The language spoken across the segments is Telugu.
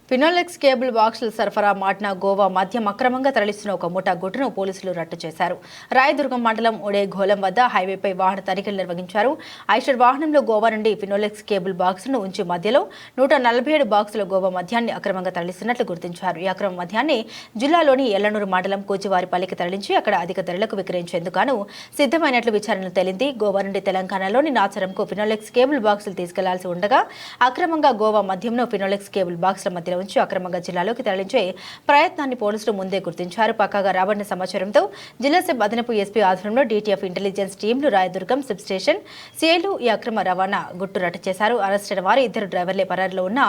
ఫినోలెక్స్ కేబుల్ బాక్సుల సరఫరా మాట్న గోవా మద్యం అక్రమంగా తరలిస్తున్న ఒక ముఠా గుట్టును పోలీసులు రట్టు చేశారు. రాయదుర్గం మండలం ఉడేగోలం వద్ద హైవేపై వాహన తనిఖీలు నిర్వహించారు. ఐషర్ వాహనంలో గోవా నుండి ఫినోలెక్స్ కేబుల్ బాక్సులను ఉంచి మధ్యలో 147 బాక్సుల గోవా మద్యాన్ని అక్రమంగా తరలిస్తున్నట్లు గుర్తించారు. ఈ అక్రమ మద్యాన్ని జిల్లాలోని ఎల్లనూరు మండలం కూచివారిపల్లికి తరలించి అక్కడ అధిక ధరలకు విక్రయించేందుకు సిద్ధమైనట్లు విచారణలో తేలింది. గోవా నుండి తెలంగాణలోని నాచరంకు ఫినోలెక్స్ కేబుల్ బాక్సులు తీసుకెళ్లాల్సి ఉండగా అక్రమంగా గోవా మద్యంను ఫినోలెక్స్ కేబుల్ బాక్సుల మధ్యలో ఉంచి అక్రమంగా జిల్లాలోకి తరలించే ప్రయత్నాన్ని పోలీసులు ముందే గుర్తించారు. పక్కాగా రాబడిన సమాచారంతో జిల్లా సబ్ అదనపు ఎస్పీ ఆధ్వర్యంలో డీటీఎఫ్ ఇంటెలిజెన్స్ టీంలు రాయదుర్గం సబ్ స్టేషన్ సిఐలు ఈ అక్రమ రవాణా గుట్టు రట్టు చేశారు. అరెస్ట్ అయిన వారు 2 డ్రైవర్లే పరారీలో ఉన్న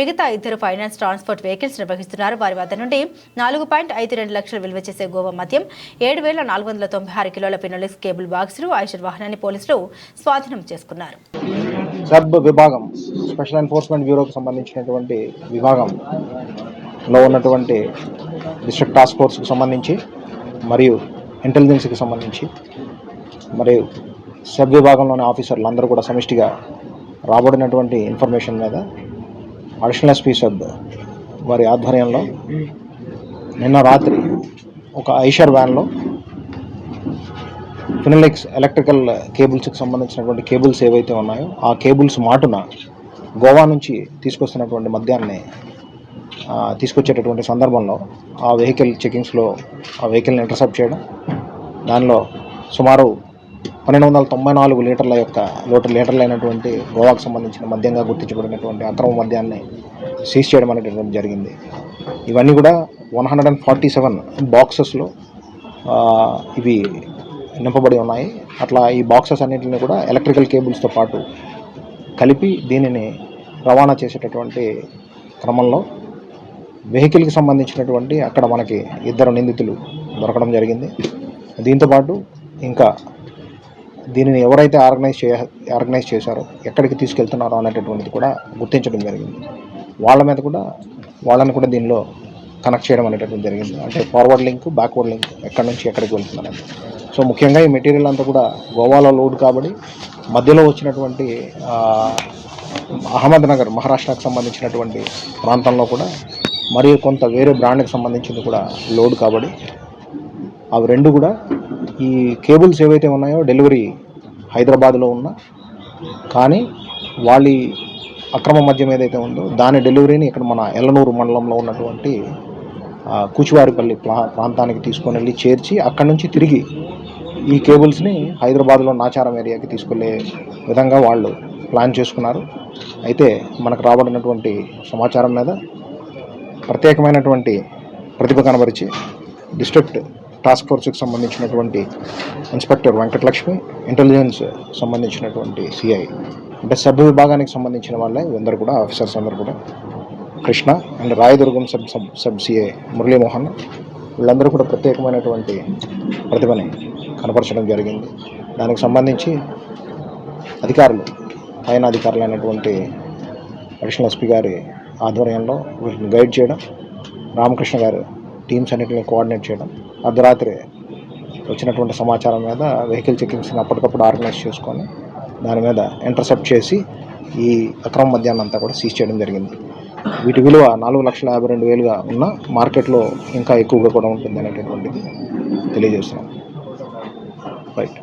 మిగతా 2 ఫైనాన్స్ ట్రాన్స్పోర్ట్ వెహికల్స్ నిర్వహిస్తున్నారు. వారి వద్ద నుండి 4.52 లక్షలు విలువ చేసే గోవా మద్యం 7,496 కిలోల ఫినోలెక్స్ కేబుల్ బాక్సులు ఐషర్ వాహనాన్ని పోలీసులు స్వాధీనం చేసుకున్నారు. సబ్ విభాగం స్పెషల్ ఎన్ఫోర్స్మెంట్ బ్యూరోకి సంబంధించినటువంటి విభాగంలో ఉన్నటువంటి డిస్ట్రిక్ట్ టాస్క్ ఫోర్స్కి సంబంధించి మరియు ఇంటెలిజెన్స్కి సంబంధించి మరియు సబ్ విభాగంలోని ఆఫీసర్లు అందరూ కూడా సమిష్టిగా రాబడినటువంటి ఇన్ఫర్మేషన్ మీద అడిషనల్ ఎస్పీ సబ్ వారి ఆధ్వర్యంలో నిన్న రాత్రి ఒక ఐషర్ వ్యాన్లో ఫినోలెక్స్ ఎలక్ట్రికల్ కేబుల్స్కి సంబంధించినటువంటి కేబుల్స్ ఏవైతే ఉన్నాయో ఆ కేబుల్స్ మాటున గోవా నుంచి తీసుకొస్తున్నటువంటి మద్యాన్ని తీసుకొచ్చేటటువంటి సందర్భంలో ఆ వెహికల్ చెకింగ్స్లో ఆ వెహికల్ని ఇంటర్సెప్ట్ చేయడం, దానిలో సుమారు 1294 లీటర్లైనటువంటి గోవాకు సంబంధించిన మద్యంగా గుర్తించబడినటువంటి అక్రమ మద్యాన్ని సీజ్ చేయడం అనేటటువంటి జరిగింది. ఇవన్నీ కూడా 147 బాక్సెస్లో ఇవి నింపబడి ఉన్నాయి. అట్లా ఈ బాక్సెస్ అన్నింటినీ కూడా ఎలక్ట్రికల్ కేబుల్స్తో పాటు కలిపి దీనిని రవాణా చేసేటటువంటి క్రమంలో వెహికల్కి సంబంధించినటువంటి అక్కడ మనకి 2 నిందితులు దొరకడం జరిగింది. దీంతోపాటు ఇంకా దీనిని ఎవరైతే ఆర్గనైజ్ చేశారో ఎక్కడికి తీసుకెళ్తున్నారో అనేటటువంటిది కూడా గుర్తించడం జరిగింది. వాళ్ళని కూడా దీనిలో కనెక్ట్ చేయడం అనేటటువంటి జరిగింది. అంటే ఫార్వర్డ్ లింక్, బ్యాక్వర్డ్ లింక్ ఎక్కడి నుంచి ఎక్కడికి వెళ్తున్నారని. సో ముఖ్యంగా ఈ మెటీరియల్ అంతా కూడా గోవాలో లోడ్ కాబట్టి మధ్యలో వచ్చినటువంటి అహ్మద్నగర్ మహారాష్ట్రకు సంబంధించినటువంటి ప్రాంతంలో కూడా మరియు కొంత వేరే బ్రాండ్కి సంబంధించింది కూడా లోడ్ కాబట్టి అవి రెండు కూడా ఈ కేబుల్స్ ఏవైతే ఉన్నాయో డెలివరీ హైదరాబాద్లో ఉన్న కానీ వాళ్ళ అక్రమ మద్యం ఏదైతే ఉందో దాని డెలివరీని ఇక్కడ మన ఎల్లనూరు మండలంలో ఉన్నటువంటి కూచివారిపల్లి ప్రాంతానికి తీసుకొని వెళ్ళి చేర్చి అక్కడి నుంచి తిరిగి ఈ కేబుల్స్ని హైదరాబాద్లో నాచారం ఏరియాకి తీసుకెళ్లే విధంగా వాళ్ళు ప్లాన్ చేసుకున్నారు. అయితే మనకు రాబడినటువంటి సమాచారం మీద ప్రత్యేకమైనటువంటి ప్రతిభ కనబరిచి డిస్ట్రిక్ట్ టాస్క్ ఫోర్స్కి సంబంధించినటువంటి ఇన్స్పెక్టర్ వెంకటలక్ష్మి, ఇంటెలిజెన్స్ సంబంధించినటువంటి సిఐ అంటే సబ్ విభాగానికి సంబంధించిన వాళ్ళే అందరూ కూడా ఆఫీసర్స్ అందరూ కూడా Krishna and Rayadurgam sub CI Muralimohan వీళ్ళందరూ కూడా ప్రత్యేకమైనటువంటి ప్రతిభని కనపరచడం జరిగింది. దానికి సంబంధించి పైన అధికారులైనటువంటి అడిషనల్ ఎస్పీ గారి ఆధ్వర్యంలో వీటిని గైడ్ చేయడం, రామకృష్ణ గారు టీమ్స్ అన్నింటినీ కోఆర్డినేట్ చేయడం, అర్ధరాత్రి వచ్చినటువంటి సమాచారం మీద వెహికల్ చెకింగ్స్ని అప్పటికప్పుడు ఆర్గనైజ్ చేసుకొని దాని మీద ఇంటర్సెప్ట్ చేసి ఈ అక్రమ మద్యాన్ని అంతా కూడా సీజ్ చేయడం జరిగింది. వీటి విలువ 4,52,000గా ఉన్న మార్కెట్లో ఇంకా ఎక్కువగా కూడా ఉంటుంది అనేటటువంటిది తెలియజేస్తున్నాం. రైట్.